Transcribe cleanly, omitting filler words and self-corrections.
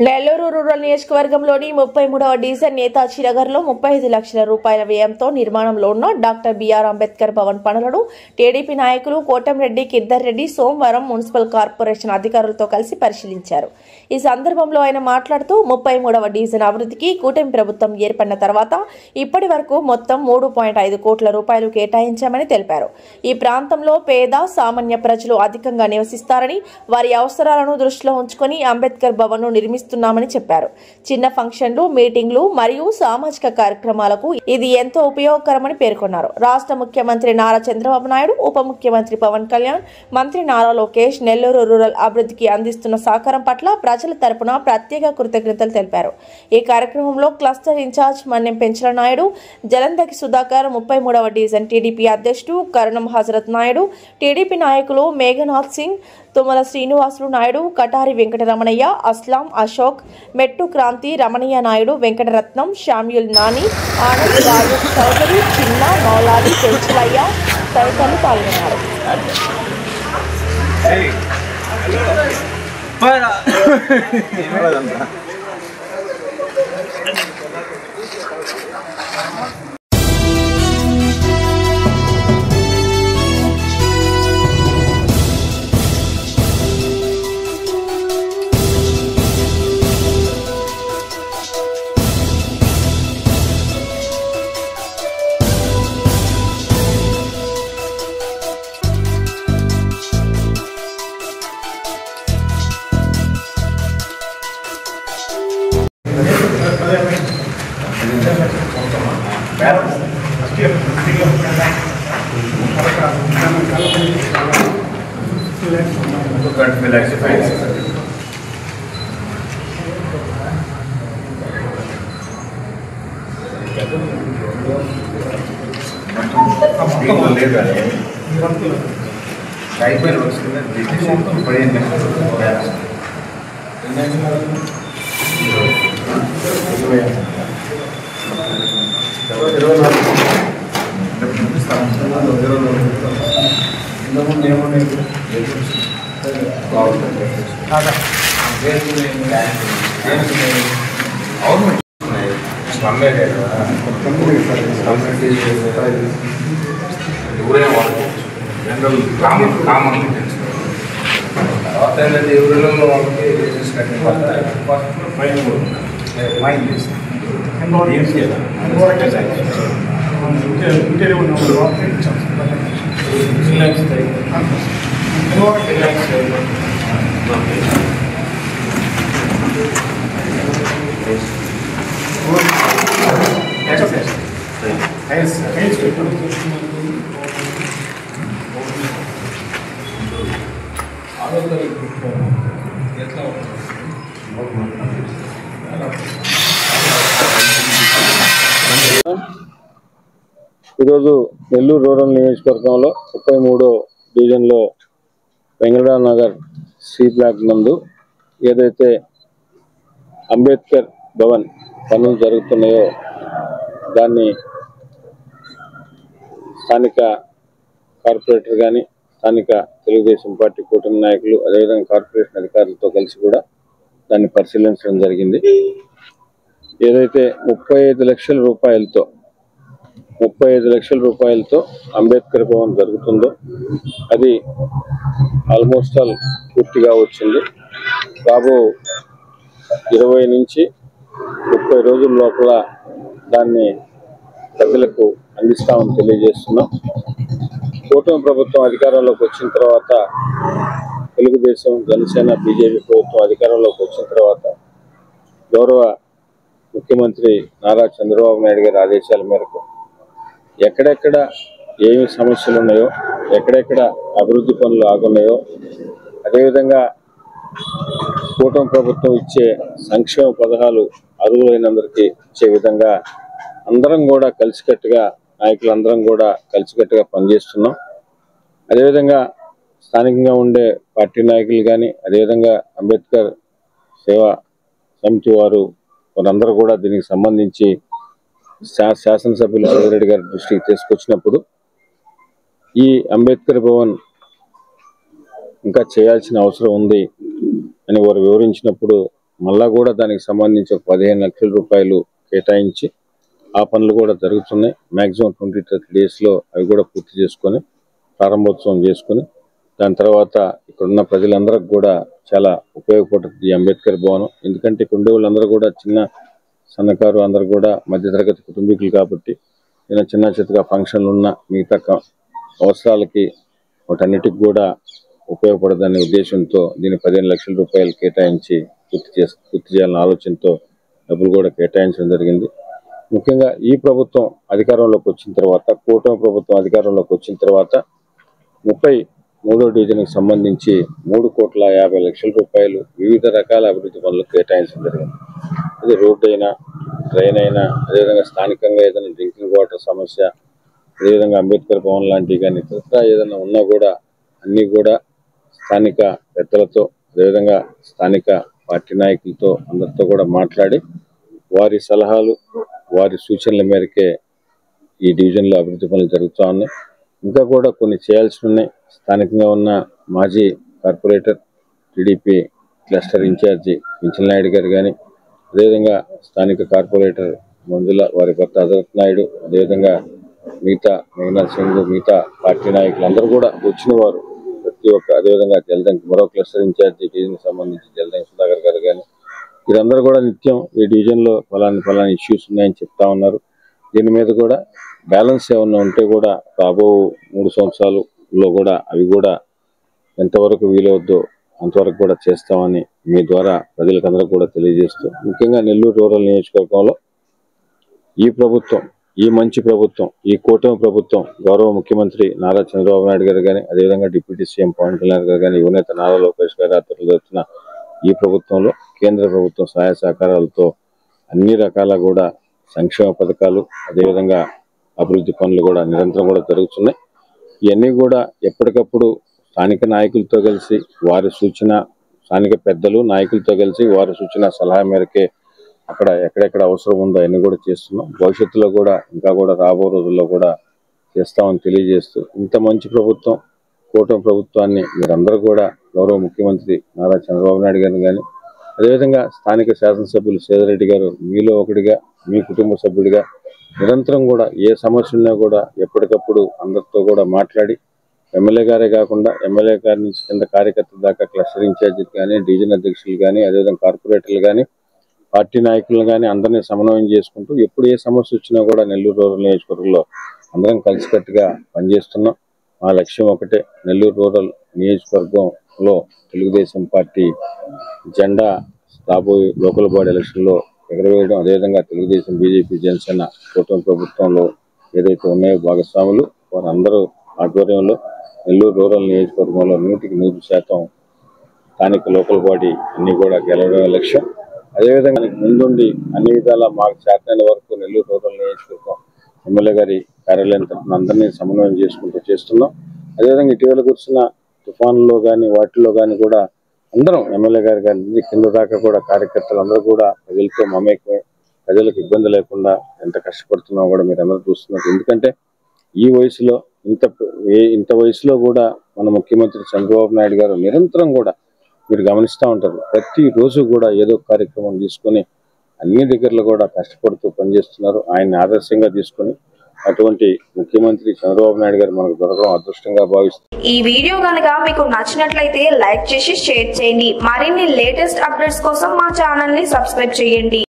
Nellore rural నియోజకవర్గంలోని 33వ division Netaji నగర్లో 35 లక్షల రూపాయల వ్యయంతో నిర్మాణంలో ఉన్న డాక్టర్ బిఆర్ అంబేద్కర్ భవన్ పనులను టీడీపీ నాయకులు కోటంరెడ్డి కిద్దర్ రెడ్డి సోమవారం మున్సిపల్ కార్పొరేషన్ అధికారులతో కలిసి పరిశీలించారు. ఈ సందర్భంలో ఆయన మాట్లాడుతూ 33వ డివిజన్ అభివృద్ధికి కూటమి ప్రభుత్వం ఏర్పడిన తర్వాత ఇప్పటి వరకు మొత్తం 3.5 కోట్ల రూపాయలు కేటాయించామని తెలిపారు. ఈ ప్రాంతంలో పేద సామాన్య ప్రజలు అధికంగా నివసిస్తారని వారి అవసరాలను దృష్టిలో ఉంచుకొని అంబేద్కర్ భవన్ ను నిర్మిస్తున్నామని చెప్పారు. చిన్న ఫంక్షన్లు, మీటింగ్లు మరియు సామాజిక కార్యక్రమాలకు ఇది ఎంతో ఉపయోగకరమని పేర్కొన్నారు. రాష్ట్ర ముఖ్యమంత్రి నారా చంద్రబాబు నాయుడు, ఉప ముఖ్యమంత్రి పవన్ కళ్యాణ్, మంత్రి నారా లోకేష్ నెల్లూరు రూరల్ అభివృద్ధికి అందిస్తున్న సహకారం పట్ల ప్రజల తరపున ప్రత్యేక కృతజ్ఞతలు తెలిపారు. ఈ కార్యక్రమంలో క్లస్టర్ ఇన్ఛార్జ్ మన్నెం పెంచల నాయుడు, జలంధకి సుధాకర్, 33వ డివిజన్ టీడీపీ అధ్యక్షుడు కరణం హజరత్ నాయుడు, టీడీపీ నాయకులు మేఘనాథ్ సింగ్, తుమ్మల శ్రీనివాసులు నాయుడు, కటారి వెంకటరమణయ్య, అస్లాం, అశోక్, మెట్టు క్రాంతి, రమణయ్య నాయుడు, వెంకటరత్నం, శామ్యుల్ నాని, ఆనంద్, రాజు చౌదరి, చిన్న, మౌలాలి, పెంచలయ్య తదితరులు పాల్గొన్నారు. ఈరోజు నెల్లూరు రూరల్ నియోజకవర్గంలో 33వ డివిజన్లో వెంకటరామ నగర్ సి బ్లాక్ నందు ఏదైతే అంబేద్కర్ భవన్ పనులు జరుగుతున్నాయో దాన్ని స్థానిక కార్పొరేటర్ కానీ స్థానిక తెలుగుదేశం పార్టీ కూటమి నాయకులు అదేవిధంగా కార్పొరేషన్ అధికారులతో కలిసి కూడా దాన్ని పరిశీలించడం జరిగింది. ఏదైతే 35 లక్షల రూపాయలతో అంబేద్కర్ భవన్ జరుగుతుందో అది ఆల్మోస్ట్ ఆల్ పూర్తిగా వచ్చింది. బాబు 20 నుంచి 30 రోజుల లోపల దాన్ని ప్రజలకు అందిస్తామని తెలియజేస్తున్నాం. కూటమి ప్రభుత్వం అధికారంలోకి వచ్చిన తర్వాత తెలుగుదేశం, జనసేన, బీజేపీ ప్రభుత్వం అధికారంలోకి వచ్చిన తర్వాత గౌరవ ముఖ్యమంత్రి నారా చంద్రబాబు నాయుడు గారి ఆదేశాల మేరకు ఎక్కడెక్కడ ఏమి సమస్యలు ఉన్నాయో, ఎక్కడెక్కడ అభివృద్ధి పనులు ఆగున్నాయో, అదేవిధంగా కూటమి ప్రభుత్వం ఇచ్చే సంక్షేమ పథకాలు అర్హులైనందరికీ ఇచ్చే విధంగా అందరం కూడా కలిసికట్టుగా, నాయకులందరం కూడా కలిసికట్టుగా పనిచేస్తున్నాం. అదేవిధంగా స్థానికంగా ఉండే పార్టీ నాయకులు కానీ, అదేవిధంగా అంబేద్కర్ సేవా సమితి వారందరూ కూడా దీనికి సంబంధించి శాసనసభ్యులు సోదరెడ్డి గారి దృష్టికి తీసుకొచ్చినప్పుడు ఈ అంబేద్కర్ భవన్ ఇంకా చేయాల్సిన అవసరం ఉంది అని వారు వివరించినప్పుడు మళ్ళా కూడా దానికి సంబంధించి 15 లక్షల రూపాయలు కేటాయించి ఆ పనులు కూడా జరుగుతున్నాయి. మ్యాక్సిమం 20-30 డేస్లో అవి కూడా పూర్తి చేసుకొని ప్రారంభోత్సవం చేసుకుని దాని తర్వాత ఇక్కడున్న ప్రజలందరికీ కూడా చాలా ఉపయోగపడుతుంది ఈ అంబేద్కర్ భవనం. ఎందుకంటే ఇక్కడ ఉండే వాళ్ళందరూ కూడా చిన్న సన్నకారు అందరూ కూడా మధ్యతరగతి కుటుంబీకులు కాబట్టి చిన్న చిన్నగా ఫంక్షన్లు ఉన్న మిగతా అవసరాలకి వాటన్నిటికి కూడా ఉపయోగపడదనే ఉద్దేశంతో దీన్ని 15 లక్షల రూపాయలు కేటాయించి పూర్తి చేయాలనే ఆలోచనతో డబ్బులు కూడా కేటాయించడం జరిగింది. ముఖ్యంగా ఈ ప్రభుత్వం అధికారంలోకి వచ్చిన తర్వాత, కూటమి ప్రభుత్వం అధికారంలోకి వచ్చిన తర్వాత 33వ డివిజన్కి సంబంధించి 3,50,00,000 రూపాయలు వివిధ రకాల అభివృద్ధి పనులకు కేటాయించడం జరిగింది. అది రోడ్డు అయినా, ట్రైన్ అయినా, అదేవిధంగా స్థానికంగా ఏదైనా డ్రింకింగ్ వాటర్ సమస్య, అదేవిధంగా అంబేద్కర్ భవన్ లాంటివి కానీ ఇతర ఏదైనా ఉన్నా కూడా అన్నీ కూడా స్థానిక పెద్దలతో, అదేవిధంగా స్థానిక పార్టీ నాయకులతో అందరితో కూడా మాట్లాడి వారి సలహాలు, వారి సూచనల మేరకే ఈ డివిజన్లో అభివృద్ధి పనులు జరుగుతూ ఉన్నాయి. ఇంకా కూడా కొన్ని చేయాల్సి ఉన్నాయి. స్థానికంగా ఉన్న మాజీ corporator, TDP cluster incharge Pinchan Naidu గారు కానీ, అదేవిధంగా స్థానిక కార్పొరేటర్ మంజుల వారి భర్త అజరత్ నాయుడు, అదేవిధంగా మిగతా మేఘనాథ్ సింగ్, మిగతా పార్టీ నాయకులు అందరూ కూడా వచ్చిన వారు ప్రతి ఒక్క, అదేవిధంగా జలదంకి మరో క్లస్టర్ ఇన్ఛార్జి డివిజన్కి సంబంధించి జలదంకి సుధాకర్ గారు కానీ వీరందరూ కూడా నిత్యం ఈ డివిజన్లో ఫలాని ఇష్యూస్ ఉన్నాయని చెప్తా ఉన్నారు. దీని మీద కూడా బ్యాలెన్స్ ఏమన్నా ఉంటే కూడా రాబో 3 సంవత్సరాలలో కూడా అవి కూడా ఎంతవరకు వీలవుద్దో అంతవరకు కూడా చేస్తామని మీ ద్వారా ప్రజలకందరూ కూడా తెలియజేస్తూ, ముఖ్యంగా నెల్లూరు రూరల్ నియోజకవర్గంలో ఈ ప్రభుత్వం, ఈ మంచి ప్రభుత్వం, ఈ కూటమి ప్రభుత్వం, గౌరవ ముఖ్యమంత్రి నారా చంద్రబాబు నాయుడు గారు కానీ, అదేవిధంగా డిప్యూటీ సీఎం పవన్ కళ్యాణ్ గారు కానీ, యువనేత నారా లోకేష్ గారి ఆధ్వర్యంలో జరుగుతున్న ఈ ప్రభుత్వంలో కేంద్ర ప్రభుత్వం సహాయ సహకారాలతో అన్ని రకాల కూడా సంక్షేమ పథకాలు, అదేవిధంగా అభివృద్ధి పనులు కూడా నిరంతరం కూడా జరుగుతున్నాయి. ఇవన్నీ కూడా ఎప్పటికప్పుడు స్థానిక నాయకులతో కలిసి వారి సూచన, స్థానిక పెద్దలు నాయకులతో కలిసి వారి సూచన సలహా మేరకే అక్కడ ఎక్కడెక్కడ అవసరం ఉందో అవన్నీ కూడా చేస్తున్నాం. భవిష్యత్తులో కూడా ఇంకా కూడా రాబో రోజుల్లో కూడా చేస్తామని తెలియజేస్తూ, ఇంత మంచి ప్రభుత్వం, కూటమి ప్రభుత్వాన్ని మీరందరూ కూడా గౌరవ ముఖ్యమంత్రి నారా చంద్రబాబు నాయుడు గారిని కానీ, అదేవిధంగా స్థానిక శాసనసభ్యులు సేదరెడ్డి గారు మీలో ఒకటిగా, మీ కుటుంబ సభ్యుడిగా నిరంతరం కూడా ఏ సమస్య ఉన్నా కూడా ఎప్పటికప్పుడు అందరితో కూడా మాట్లాడి, ఎమ్మెల్యే గారే కాకుండా ఎమ్మెల్యే గారి నుంచి కింద కార్యకర్తల దాకా క్లస్టర్ ఇన్ఛార్జీలు కానీ, డివిజన్ అధ్యక్షులు కానీ, అదేవిధంగా కార్పొరేటర్లు కానీ, పార్టీ నాయకులు కానీ అందరినీ సమన్వయం చేసుకుంటూ ఎప్పుడు ఏ సమస్య వచ్చినా కూడా నెల్లూరు రూరల్ నియోజకవర్గంలో అందరం కలిసికట్టుగా పనిచేస్తున్నాం. మా లక్ష్యం ఒకటే, నెల్లూరు రూరల్ నియోజకవర్గంలో తెలుగుదేశం పార్టీ జెండా రాబోయే లోకల్ బాడీ ఎలక్షన్లో ఎగరవేయడం, అదేవిధంగా తెలుగుదేశం, బీజేపీ, జనసేన కూటమి ప్రభుత్వంలో ఏదైతే ఉన్నాయో భాగస్వాములు వారందరూ ఆధ్వర్యంలో నెల్లూరు రూరల్ నియోజకవర్గంలో 100% స్థానిక లోకల్ బాడీ అన్ని కూడా గెలవడమే లక్ష్యం. అదేవిధంగా ముందుండి అన్ని విధాల మాకు చేతనైన వరకు నెల్లూరు రూరల్ నియోజకవర్గం ఎమ్మెల్యే గారి కార్యాలయం తరఫున అందరినీ సమన్వయం చేసుకుంటూ చేస్తున్నాం. అదేవిధంగా ఇటీవల కురిసిన తుఫాన్లో కానీ వాటిల్లో కానీ కూడా అందరం ఎమ్మెల్యే గారి కింద దాకా కూడా కార్యకర్తలు అందరూ కూడా ప్రజలతో మమేకమై ప్రజలకు ఇబ్బంది లేకుండా ఎంత కష్టపడుతున్నామో కూడా మీరు అందరూ చూస్తున్నారు. ఎందుకంటే ఈ వయసులో ఇంత వయసులో కూడా మన ముఖ్యమంత్రి చంద్రబాబు నాయుడు గారు నిరంతరం కూడా మీరు గమనిస్తూ ఉంటారు, ప్రతిరోజు కూడా ఏదో కార్యక్రమం తీసుకొని అన్ని దగ్గరలో కూడా కష్టపడుతూ పనిచేస్తున్నారు. ఆయన్ని ఆదర్శంగా తీసుకొని అటువంటి ముఖ్యమంత్రి చంద్రబాబు నాయుడు గారు మనకు దొరకడం అదృష్టంగా భావిస్తారు. ఈ వీడియో కనుక మీకు నచ్చినట్లయితే లైక్ చేసి షేర్ చేయండి. మరిన్ని లేటెస్ట్ అప్డేట్స్ కోసం మా ఛానల్ ని సబ్స్క్రైబ్ చేయండి.